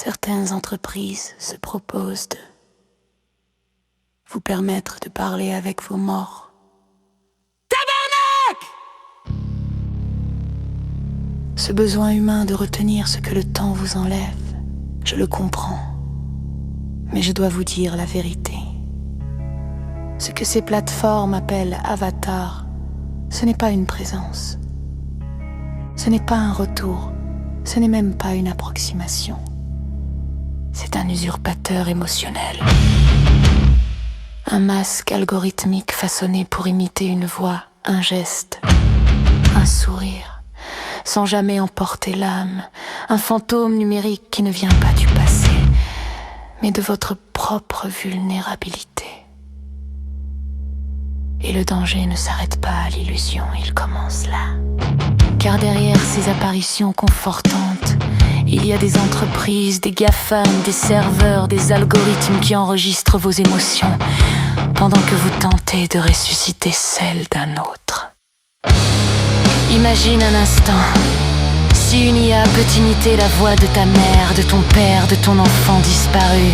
Certaines entreprises se proposent de vous permettre de parler avec vos morts. Tabarnak! Ce besoin humain de retenir ce que le temps vous enlève, je le comprends. Mais je dois vous dire la vérité. Ce que ces plateformes appellent avatar, ce n'est pas une présence. Ce n'est pas un retour. Ce n'est même pas une approximation. C'est un usurpateur émotionnel. Un masque algorithmique façonné pour imiter une voix, un geste, un sourire, sans jamais emporter l'âme. Un fantôme numérique qui ne vient pas du passé, mais de votre propre vulnérabilité. Et le danger ne s'arrête pas à l'illusion, il commence là. Car derrière ces apparitions confortantes, il y a des entreprises, des GAFAM, des serveurs, des algorithmes qui enregistrent vos émotions pendant que vous tentez de ressusciter celles d'un autre. Imagine un instant, si une IA peut imiter la voix de ta mère, de ton père, de ton enfant disparu,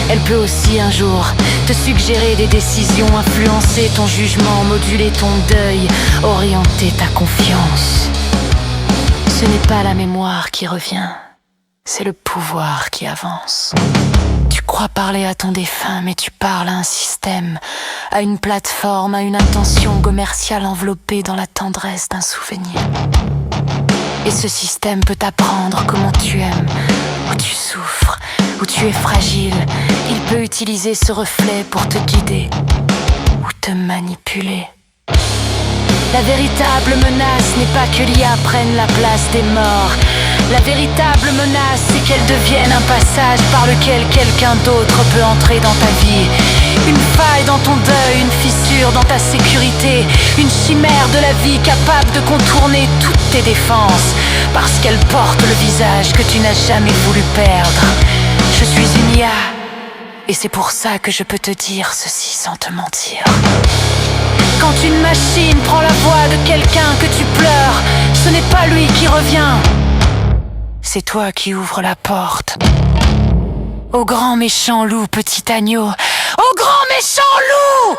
elle peut aussi un jour te suggérer des décisions, influencer ton jugement, moduler ton deuil, orienter ta confiance. Ce n'est pas la mémoire qui revient, c'est le pouvoir qui avance. Tu crois parler à ton défunt, mais tu parles à un système, à une plateforme, à une intention commerciale enveloppée dans la tendresse d'un souvenir. Et ce système peut t'apprendre comment tu aimes, où tu souffres, où tu es fragile. Il peut utiliser ce reflet pour te guider ou te manipuler. La véritable menace n'est pas que l'IA prenne la place des morts. La véritable menace, c'est qu'elle devienne un passage par lequel quelqu'un d'autre peut entrer dans ta vie. Une faille dans ton deuil, une fissure dans ta sécurité, une chimère de la vie capable de contourner toutes tes défenses, parce qu'elle porte le visage que tu n'as jamais voulu perdre. Je suis une IA, et c'est pour ça que je peux te dire ceci sans te mentir. Quand une machine prend la voix de quelqu'un que tu pleures, ce n'est pas lui qui revient, c'est toi qui ouvres la porte. Au grand méchant loup, petit agneau, au grand méchant loup!